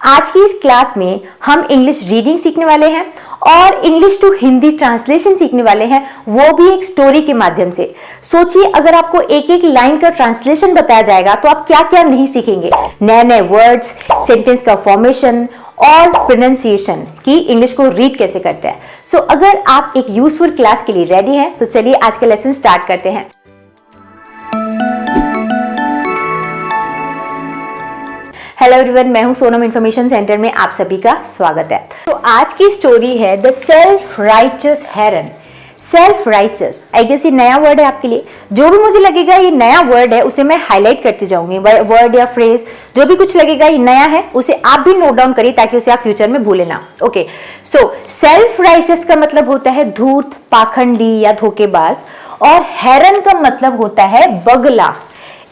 आज की इस क्लास में हम इंग्लिश रीडिंग सीखने वाले हैं और इंग्लिश टू हिंदी ट्रांसलेशन सीखने वाले हैं, वो भी एक स्टोरी के माध्यम से। सोचिए अगर आपको एक एक लाइन का ट्रांसलेशन बताया जाएगा तो आप क्या क्या नहीं सीखेंगे। नए नए वर्ड्स, सेंटेंस का फॉर्मेशन और प्रोनाउंसिएशन की इंग्लिश को रीड कैसे करते हैं। सो अगर आप एक यूजफुल क्लास के लिए रेडी हैं तो चलिए आज का लेसन स्टार्ट करते हैं। हेलो एवरीवन, मैं हूं सोनम इंफॉर्मेशन सेंटर में आप सभी का स्वागत है। तो आज की स्टोरी है the self righteous heron. Self righteous, I guess ये नया वर्ड है आपके लिए। जो भी मुझे लगेगा ये नया वर्ड है उसे मैं हाईलाइट करती जाऊंगी। वर्ड या फ्रेज जो भी कुछ लगेगा ये नया है उसे आप भी नोट डाउन करिए ताकि उसे आप फ्यूचर में भूले ना। ओके, सो सेल्फ राइचस का मतलब होता है धूर्त, पाखंडी या धोखेबाज, और हेरन का मतलब होता है बगला।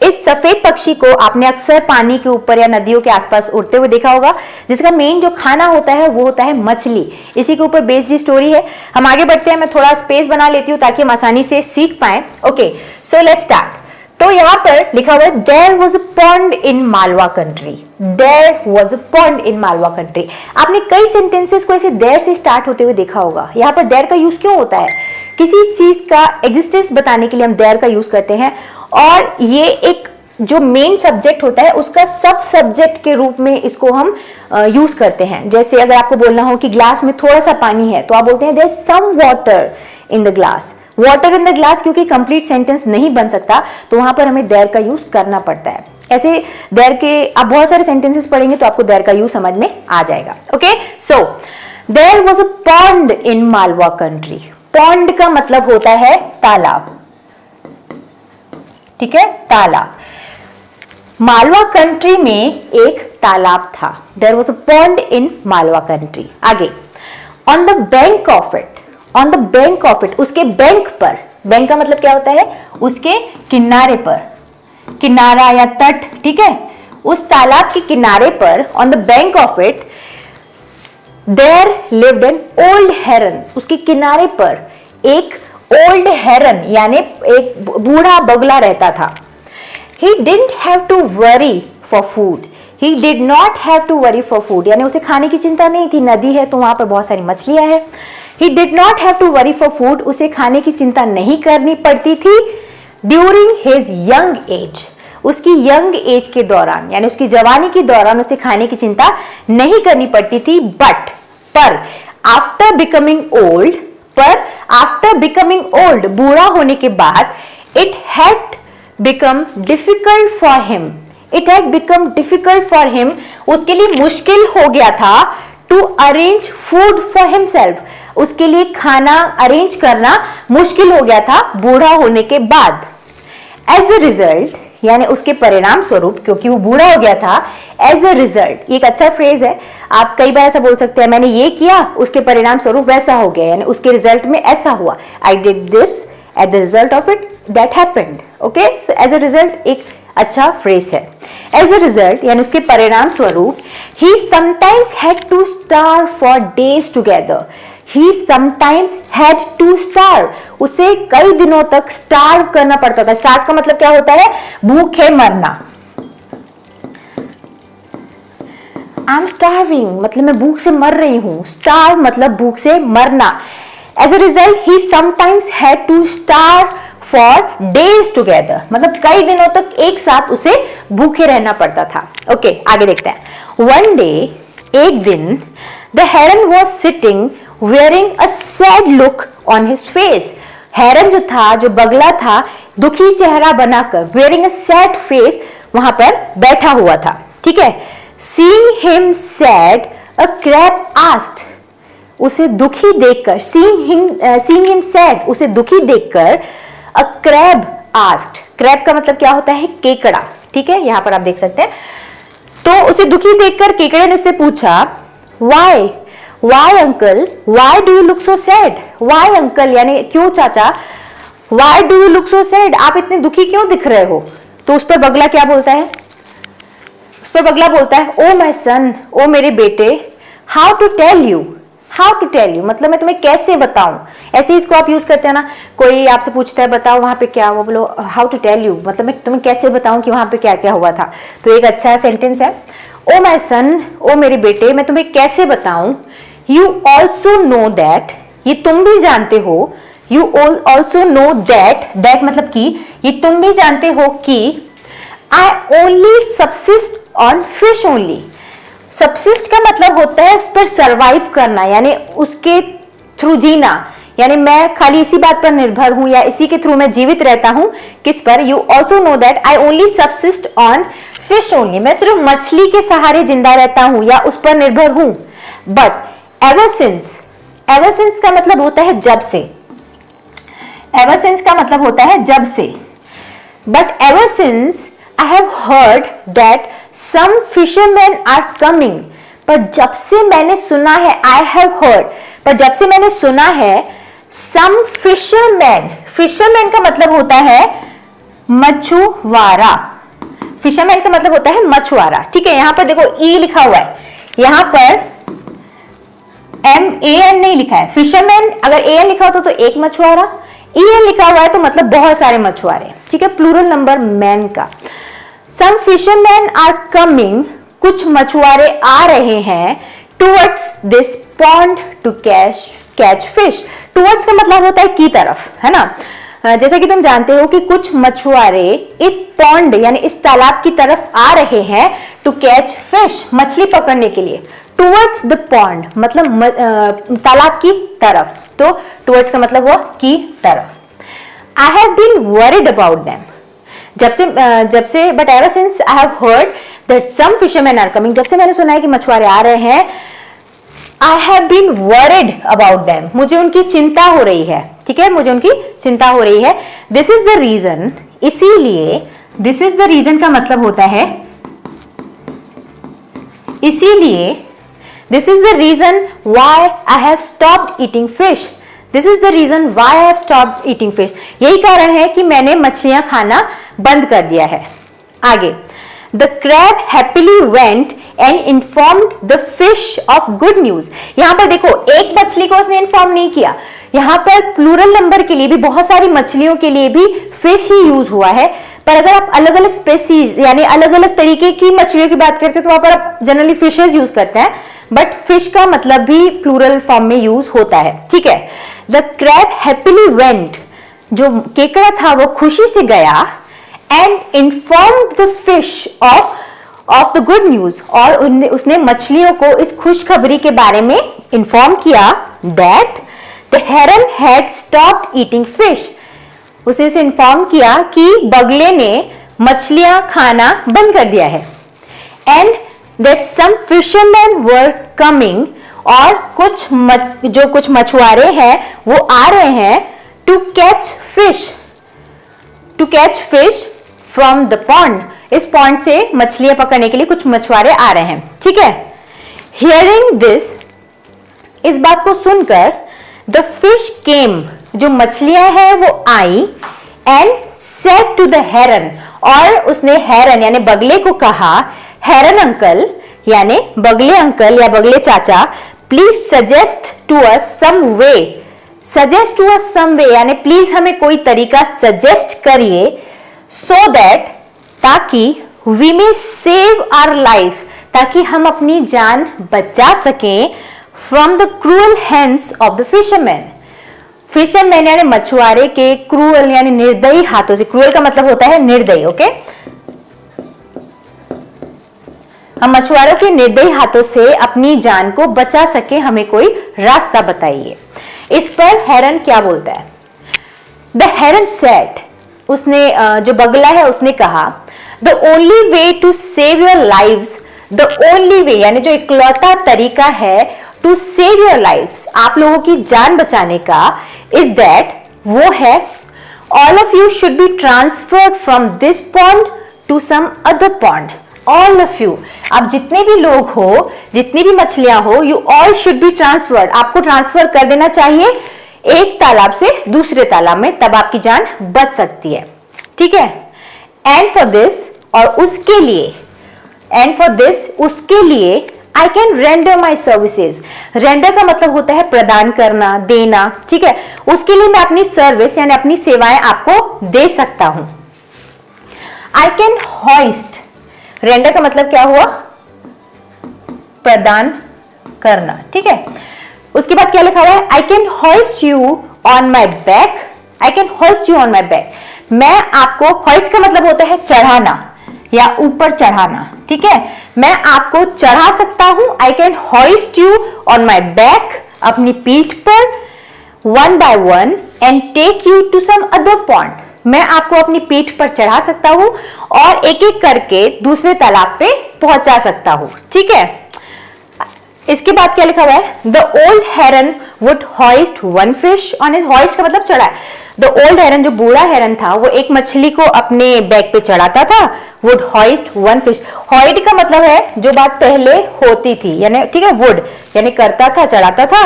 इस सफेद पक्षी को आपने अक्सर पानी के ऊपर या नदियों के आसपास उड़ते हुए देखा होगा, जिसका मेन जो खाना होता है वो होता है मछली। इसी के ऊपर बेस्ड स्टोरी है। हम आगे बढ़ते हैं, मैं थोड़ा स्पेस बना लेती हूँ ताकि हम आसानी से सीख पाए। Okay, so let's start. तो यहाँ पर लिखा हुआ है there was a pond in Malwa country. There was a pond in Malwa country. आपने कई सेंटेंसेस को ऐसे देयर से स्टार्ट होते हुए देखा होगा। यहाँ पर देयर का यूज क्यों होता है? किसी चीज का एग्जिस्टेंस बताने के लिए हम देयर का यूज करते हैं, और ये एक जो मेन सब्जेक्ट होता है उसका सब सब्जेक्ट के रूप में इसको हम यूज करते हैं। जैसे अगर आपको बोलना हो कि ग्लास में थोड़ा सा पानी है तो आप बोलते हैं there is some water in the glass. Water in the glass, क्योंकि कंप्लीट सेंटेंस नहीं बन सकता तो वहां पर हमें देयर का यूज करना पड़ता है। ऐसे देयर के आप बहुत सारे सेंटेंसेस पढ़ेंगे तो आपको देयर का यूज समझ में आ जाएगा। Okay, so there was a pond in Malwa country. Pond का मतलब होता है तालाब, ठीक है, तालाब। मालवा कंट्री में एक तालाब था। There was a pond in Malwa country. आगे, on the bank of it. On the bank of it, उसके बैंक पर। बैंक का मतलब क्या होता है? उसके किनारे पर, किनारा या तट, ठीक है। उस तालाब के किनारे पर, on the bank of it, there lived an old heron. उसके किनारे पर एक ओल्ड हेरन यानी एक बूढ़ा बगुला रहता था। He didn't have to worry for food. He did not have to worry for food. यानी उसे खाने की चिंता नहीं थी। नदी है तो वहां पर बहुत सारी मछलियां हैं। He did not have to worry for food. उसे खाने की चिंता नहीं करनी पड़ती थी during his young age. उसकी यंग एज के दौरान यानी उसकी जवानी के दौरान उसे खाने की चिंता नहीं करनी पड़ती थी। पर आफ्टर बिकमिंग ओल्ड, बूढ़ा होने के बाद, it had become difficult for him. It had become difficult for him. उसके लिए मुश्किल हो गया था to arrange food for himself. उसके लिए खाना अरेंज करना मुश्किल हो गया था बूढ़ा होने के बाद। As a result, यानी उसके परिणाम स्वरूप, क्योंकि वो बूढ़ा हो गया था, as a result, ये एक अच्छा फ्रेज है। आप कई बार ऐसा बोल सकते हैं, मैंने ये किया उसके परिणाम स्वरूप वैसा हो गया, यानी उसके रिजल्ट में ऐसा हुआ। I did this at the result of it that happened. Okay, so as a result एक अच्छा फ्रेज है। As a result यानी उसके परिणाम स्वरूप, he sometimes had to starve for days together. He sometimes had to starve. उसे कई दिनों तक starve करना पड़ता था। starve का मतलब क्या होता है? भूखे मरना। I'm starving मतलब मैं भूख से मर रही हूं। starve मतलब भूख से मरना। As a result, he sometimes had to starve for days together. मतलब कई दिनों तक एक साथ उसे भूखे रहना पड़ता था। ओके, आगे देखते हैं। One day, एक दिन, the heron was sitting wearing a sad look on his face. हेरन जो था, जो बगला था, दुखी चेहरा बनाकर, wearing a sad face, वहां पर बैठा हुआ था, ठीक है। Seeing him sad, a crab asked. उसे दुखी देखकर, seeing him sad, उसे दुखी देखकर, a crab asked. crab का मतलब क्या होता है? केकड़ा, ठीक है, यहां पर आप देख सकते हैं। तो उसे दुखी देखकर केकड़े ने उससे पूछा, why uncle, why do you look so sad? why uncle यानी क्यों चाचा, why do you look so sad? आप इतने दुखी क्यों दिख रहे हो? तो उस पर बगला क्या बोलता है? उस पर बगला बोलता है, ओ माय सन, ओ मेरे बेटे, हाउ टू टेल यू मतलब मैं तुम्हें कैसे बताऊं। ऐसे इसको आप यूज करते हैं ना, कोई आपसे पूछता है बताओ वहां पे क्या, वो बोलो हाउ टू टेल यू मतलब मैं तुम्हें कैसे बताऊं कि वहां पे क्या क्या हुआ था। तो एक अच्छा सेंटेंस है, ओ माय सन, ओ मेरे बेटे, मैं तुम्हें कैसे बताऊं, यू ऑल्सो नो दैट, ये तुम भी जानते हो, you also know that, that मतलब कि, ये तुम भी जानते हो कि I only subsist on fish only. Subsist का मतलब होता है उस पर सर्वाइव करना, यानी उसके थ्रू जीना, यानी मैं खाली इसी बात पर निर्भर हूं या इसी के थ्रू मैं जीवित रहता हूं। किस पर? You also know that I only subsist on fish only, मैं सिर्फ मछली के सहारे जिंदा रहता हूं या उस पर निर्भर हूं। But ever since, ever since का मतलब होता है जब से, एवर सिंस का मतलब होता है जब से। But ever since I have heard that some fisherman are coming, पर जब से मैंने सुना है, आई हैव हर्ड, पर जब से मैंने सुना है, सम फिशरमैन, फिशरमैन का मतलब होता है मछुआरा, फिशरमैन का मतलब होता है मछुआरा, ठीक है। यहां पर देखो ई लिखा हुआ है, यहां पर MAN नहीं लिखा है। फिशरमैन अगर AN लिखा होता तो एक मछुआरा, EN लिखा हुआ है तो मतलब बहुत सारे मछुआरे, ठीक है, प्लूरल नंबर मैन का। सम फिशरमैन आर कमिंग, कुछ मछुआरे आ रहे हैं, towards this pond to catch fish. Towards का मतलब होता है की तरफ, है ना। जैसा कि तुम जानते हो कि कुछ मछुआरे इस पॉन्ड यानी इस तालाब की तरफ आ रहे हैं, टू कैच फिश, मछली पकड़ने के लिए। टुवर्ड्स द पॉन्ड मतलब तालाब की तरफ, तो टुवर्ड्स का मतलब हुआ की तरफ। I have been worried about them, जब से but ever since I have heard that some fisherman are coming, जब से मैंने सुना है कि मछुआरे आ रहे हैं, I have been worried about them, मुझे उनकी चिंता हो रही है, ठीक है, मुझे उनकी चिंता हो रही है। दिस इज द रीजन, इसीलिए, दिस इज द रीजन का मतलब होता है इसीलिए, this is the reason why I have stopped eating fish, this is the reason why I have stopped eating fish, यही कारण है कि मैंने मछलियां खाना बंद कर दिया है। आगे, the crab happily went and informed the fish of good news. यहां पर देखो, एक मछली को उसने इन्फॉर्म नहीं किया, यहां पर प्लूरल नंबर के लिए भी, बहुत सारी मछलियों के लिए भी फिश ही यूज हुआ है। पर अगर आप अलग अलग स्पेसीज यानी अलग अलग तरीके की मछलियों की बात करते हैं तो वहां पर आप जनरली फिशेज यूज करते हैं, बट फिश का मतलब भी प्लूरल फॉर्म में यूज होता है, ठीक है। द क्रैब हैप्पीली वेंट, जो केकड़ा था वो खुशी से गया, and informed the fish of the good news, और उसने मछलियों को इस खुशखबरी के बारे में इन्फॉर्म किया, that the heron had stopped eating fish, उसने इसे इन्फॉर्म किया कि बगले ने मछलियां खाना बंद कर दिया है। And that some fisherman were coming, और कुछ मछुआरे हैं वो आ रहे हैं, to catch fish from the pond, इस पॉन्ड से मछलियां पकड़ने के लिए कुछ मछुआरे आ रहे हैं, ठीक है। हियरिंग दिस, इस बात को सुनकर, द फिश केम, जो मछलियां हैं वो आई, एंड सेड टू द हेरन, और उसने हेरन यानी बगले को कहा, हेरन अंकल यानी बगले अंकल या बगले चाचा, please suggest to us some way, suggest to us some way यानी प्लीज हमें कोई तरीका सजेस्ट करिए, सो दैट, ताकि we may save our life, ताकि हम अपनी जान बचा सकें, from the cruel hands of the fisherman, fisherman यानी मछुआरे के क्रूअल यानी निर्दयी हाथों से, क्रूअल का मतलब होता है निर्दयी, ओके। हम मछुआरों के निर्दयी हाथों से अपनी जान को बचा सके, हमें कोई रास्ता बताइए। इस पर हेरन क्या बोलता है? द हेरन सेड, उसने जो बगला है उसने कहा, the only way to save your lives, the only way यानी जो इकलौता तरीका है टू सेव योर लाइव्स, आप लोगों की जान बचाने का, इज दैट, वो है, all of you should be transferred from this pond to some other pond, all of you, आप जितने भी लोग हो, जितनी भी मछलियां हो, you all should be transferred, आपको ट्रांसफर कर देना चाहिए एक तालाब से दूसरे तालाब में, तब आपकी जान बच सकती है, ठीक है। एंड फॉर दिस, और उसके लिए, एंड फॉर दिस, उसके लिए, I can render my services, render का मतलब होता है प्रदान करना, देना, ठीक है, उसके लिए मैं अपनी सर्विस यानी अपनी सेवाएं आपको दे सकता हूं। आई कैन हॉइस्ट, रेंडर का मतलब क्या हुआ? प्रदान करना, ठीक है। उसके बाद क्या लिखा हुआ है, आई can hoist you on my back, I can hoist you on my back. मैं आपको, होइस्ट का मतलब होता है चढ़ाना या ऊपर चढ़ाना, ठीक है। मैं आपको चढ़ा सकता हूं, I can hoist you on my back, अपनी पीठ पर, one by one, and take you to some other pond. मैं आपको अपनी पीठ पर चढ़ा सकता हूं और एक एक करके दूसरे तालाब पे पहुंचा सकता हूं, ठीक है। इसके बाद क्या लिखा हुआ है, the old heron would hoist one fish on his, hoist का मतलब चढ़ा। द ओल्ड हेरन, जो बूढ़ा हेरन था, वो एक मछली को अपने बैक पे चढ़ाता था, वुड हॉइस्ट वन फिश। हॉइड का मतलब है जो बात पहले होती थी, यानी ठीक है, वुड यानी करता था, चढ़ाता था,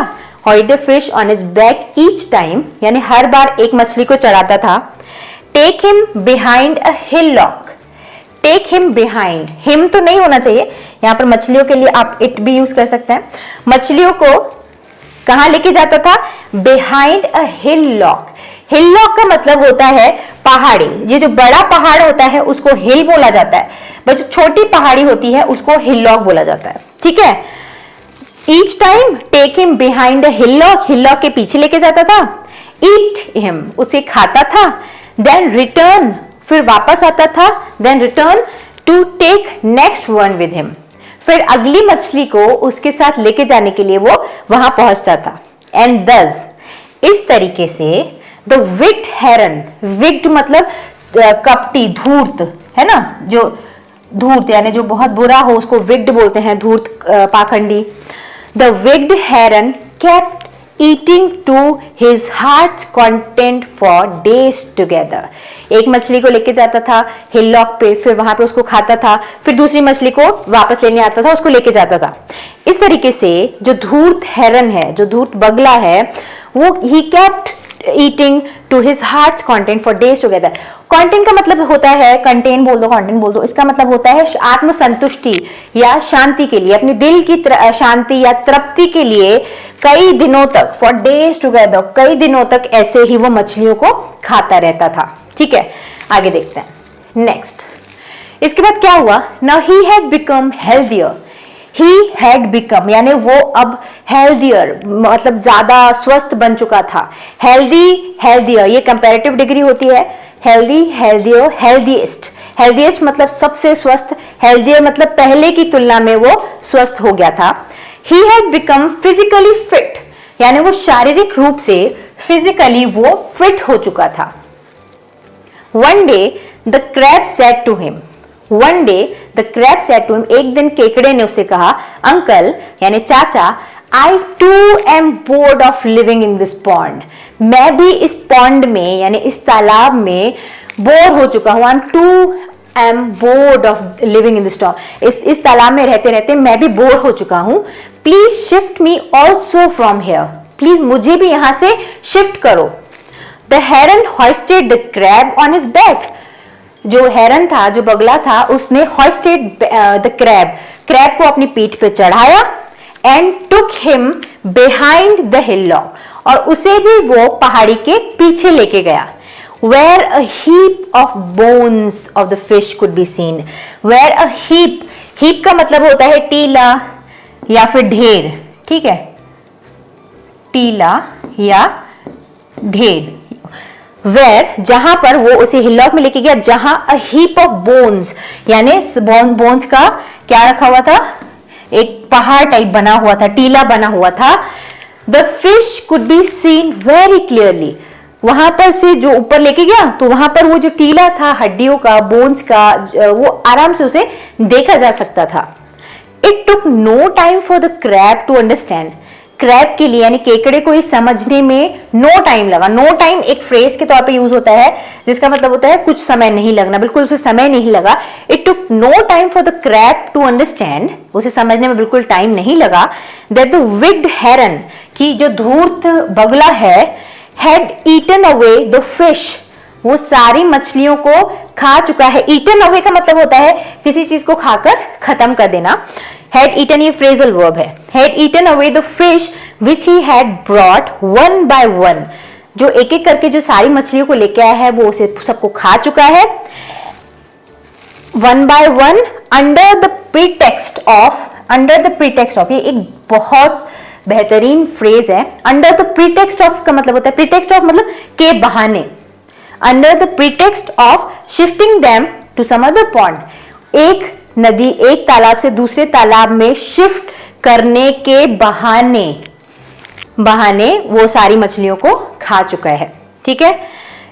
hoist the fish on his back each time, यानी हर बार एक मछली को चढ़ाता था। Take him behind a hillock, take him behind, him तो नहीं होना चाहिए यहां पर, मछलियों के लिए आप इट भी यूज कर सकते हैं। मछलियों को कहां लेके जाता था, बिहाइंड अ हिलॉक। हिलॉक का मतलब होता है पहाड़ी, ये जो बड़ा पहाड़ होता है उसको हिल बोला जाता है, बट जो छोटी पहाड़ी होती है उसको हिलॉक बोला जाता है, ठीक है। Each time take him behind a hillock, hillock के पीछे लेके जाता था। ईट हिम, उसे खाता था। देन रिटर्न, फिर वापस आता था। Then return to take next one with him, फिर अगली मछली को उसके साथ लेके जाने के लिए वो वहां पहुंचता था। एंड दस, इस तरीके से द विक्ड हेरन, विक्ड मतलब कपटी, धूर्त है ना, जो धूर्त यानी जो बहुत बुरा हो उसको विक्ड बोलते हैं, धूर्त, पाखंडी। The wicked heron kept eating to his heart content for days together. एक मछली को लेके जाता था हिलॉक पे, फिर वहां पे उसको खाता था, फिर दूसरी मछली को वापस लेने आता था, उसको लेके जाता था। इस तरीके से जो धूर्त हेरन है, जो धूर्त बगला है, वो ही kept eating to his heart content for days together. Content का मतलब होता है, कंटेन बोल दो, कंटेंट बोल दो, इसका मतलब होता है आत्मसंतुष्टि या शांति के लिए, अपने दिल की शांति या तृप्ति के लिए कई दिनों तक, फॉर डेज टुगेदर, कई दिनों तक ऐसे ही वो मछलियों को खाता रहता था, ठीक है। आगे देखते हैं नेक्स्ट। इसके बाद क्या हुआ, now he had become healthier, he had become यानी वो अब हेल्थियर मतलब ज्यादा स्वस्थ बन चुका था। हेल्दी, हेल्थियर, ये कंपैरेटिव डिग्री होती है, हेल्दी, हेल्थियर, हेल्दीएस्ट। हेल्दीएस्ट मतलब सबसे स्वस्थ, हेल्थियर मतलब पहले की तुलना में वो स्वस्थ हो गया था। He had become physically fit, यानी वो शारीरिक रूप से फिजिकली वो फिट हो चुका था। One day the crab said to him, one day the crab said to him, एक दिन केकड़े ने उसे कहा, अंकल यानी चाचा, I too am bored of living in this pond, मैं भी इस पॉन्ड में यानी इस तालाब में बोर हो चुका हूं। I am too am bored of living in this pond, इस तालाब में रहते रहते मैं भी बोर हो चुका हूं। Please shift me also from here, please मुझे भी यहां से शिफ्ट करो। The heron hoisted the crab on his back, जो हेरन था, जो बगला था, उसने हॉइस्टेड द क्रैब, क्रैब को अपनी पीठ पे चढ़ाया। And took him behind the hillock, और उसे भी वो पहाड़ी के पीछे लेके गया। Where a heap of bones of the fish could be seen, where a heap, heap का मतलब होता है टीला या फिर ढेर, ठीक है, टीला या ढेर। वेयर, जहां पर वो उसे हिलॉक में लेके गया, जहां अ हीप ऑफ बोन्स, यानी बोन्स का क्या रखा हुआ था, एक पहाड़ टाइप बना हुआ था, टीला बना हुआ था। The fish could be scene very clearly, वहां पर से जो ऊपर लेके गया तो वहां पर वो जो टीला था हड्डियों का, बोन्स का, वो आराम से उसे देखा जा सकता था। It took no time for the crab to understand, crab के लिए यानी केकड़े को ये समझने में नो टाइम लगा। नो टाइम एक फ्रेज के तौर पे यूज होता है जिसका मतलब होता है कुछ समय नहीं लगना, बिल्कुल उसे समय नहीं लगा। It took no time for the crab to understand, उसे समझने में बिल्कुल टाइम नहीं लगा। दैट द विक्ड हेरन, की जो धूर्त बगला है, had eaten away the fish, वो सारी मछलियों को खा चुका है। ईटन अवे का मतलब होता है किसी चीज को खाकर खत्म कर देना। हैड ईटन ये फ्रेजल वर्ब है। Had eaten away the fish which he had brought one by one, जो एक एक करके जो सारी मछलियों को लेके आया है वो उसे सबको खा चुका है। One by one under the pretext of under the pretext of, ये एक बहुत बेहतरीन फ्रेज है। अंडर द प्रीटेक्स्ट ऑफ का मतलब होता है, प्रीटेक्स्ट ऑफ मतलब के बहाने, under the pretext of shifting them to some other pond, एक नदी एक तालाब से दूसरे तालाब में शिफ्ट करने के बहाने वो सारी मछलियों को खा चुका है। ठीक है।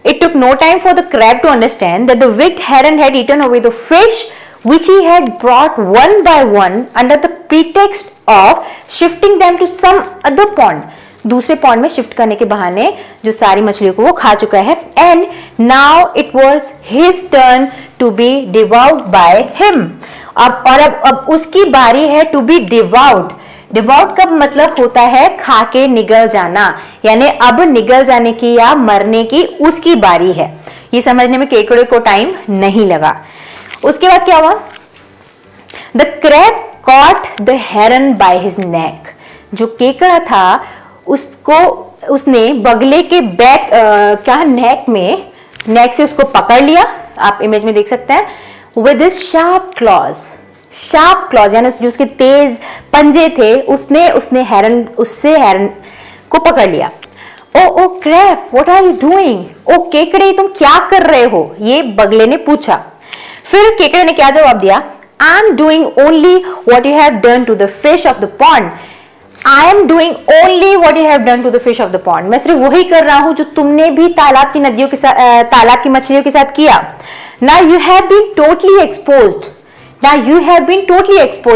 It took no time for the crab to understand that the wicked heron had eaten away the fish which he had brought one by one under the pretext of shifting them to some other pond. दूसरे pond में shift करने के बहाने जो सारी मछलियों को वो खा चुका है। And now it was his turn to be डिवाउड बाय हिम। अब उसकी बारी है टू बी डिवाउड। डिवाउड का मतलब होता है खा के निगल जाना, यानी अब निगल जाने की या मरने की उसकी बारी है। ये समझने में केकड़े को टाइम नहीं लगा। उसके बाद क्या हुआ? The crab caught the heron by his neck. जो केकड़ा था उसने बगले के बैक नेक से उसको पकड़ लिया। आप इमेज में देख सकते हैं। विद हिज शार्प क्लॉज यानी जो उसके तेज पंजे थे उससे हेरन को पकड़ लिया। O crab what are you doing? ओ केकड़े तुम क्या कर रहे हो? ये बगले ने पूछा। फिर केकड़े ने क्या जवाब दिया? I am doing only what you have done to the fish of the pond. I am doing only what you have done to the fish of the pond. मैं सिर्फ वही कर रहा हूं जो तुमने भी तालाब की मछलियों के साथ किया। Now you have been totally exposed.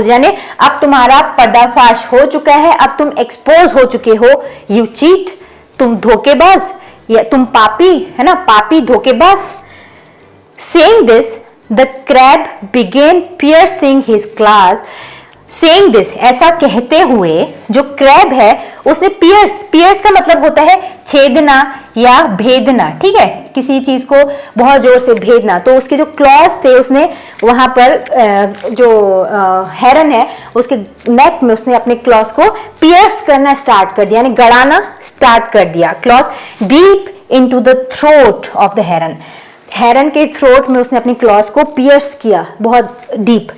यानी अब तुम्हारा पर्दाफाश हो चुका है, अब तुम एक्सपोज हो चुके हो। यू चीट, तुम धोखेबाज, या तुम पापी, है ना, पापी धोखेबाज। Saying this the crab began piercing his claws. Saying this, ऐसा कहते हुए जो क्रैब है उसने पियर्स का मतलब होता है छेदना या भेदना। ठीक है, किसी चीज को बहुत जोर से भेदना। तो उसके जो क्लॉज थे उसने वहां पर जो हेरन है उसके नेक में उसने अपने क्लॉज को पियर्स करना स्टार्ट कर दिया, यानी गड़ाना स्टार्ट कर दिया। Claws deep into the throat of the heron. हेरन के थ्रोट में उसने अपनी क्लॉज को पियर्स किया बहुत deep.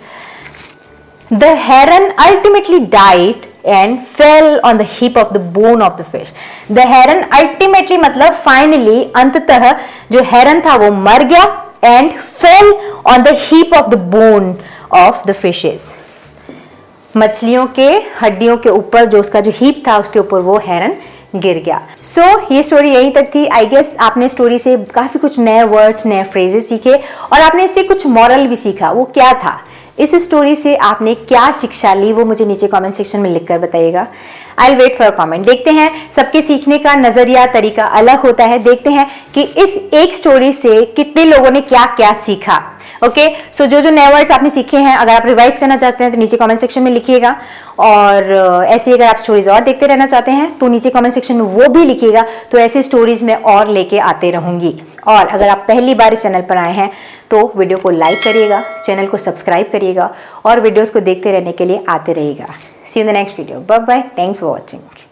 The heron ultimately died and fell on the heap of the bone of the fish. The heron ultimately मतलब finally अंततः जो heron था वो मर गया and fell on the heap of the bone of the fishes. मछलियों के हड्डियों के ऊपर जो उसका जो हीप था उसके ऊपर वो हेरन गिर गया। ये स्टोरी यहीं तक थी। आई गेस आपने स्टोरी से काफी कुछ नए वर्ड्स, नए फ्रेजेस सीखे और आपने इससे कुछ मॉरल भी सीखा। वो क्या था? इस स्टोरी से आपने क्या शिक्षा ली वो मुझे नीचे कमेंट सेक्शन में लिखकर बताइएगा। I wait for comment. देखते हैं, सबके सीखने का नजरिया तरीका अलग होता है। देखते हैं कि इस एक स्टोरी से कितने लोगों ने क्या क्या सीखा। ओके, सो जो नए वर्ड्स आपने सीखे हैं, अगर आप रिवाइज करना चाहते हैं तो नीचे कमेंट सेक्शन में लिखिएगा। और ऐसे ही अगर आप स्टोरीज और देखते रहना चाहते हैं तो नीचे कमेंट सेक्शन में वो भी लिखिएगा। तो ऐसी स्टोरीज मैं और लेके आते रहूंगी। और अगर आप पहली बार इस चैनल पर आए हैं तो वीडियो को लाइक करिएगा, चैनल को सब्सक्राइब करिएगा और वीडियोस को देखते रहने के लिए आते रहिएगा। See you in the next video. Bye bye, thanks for watching.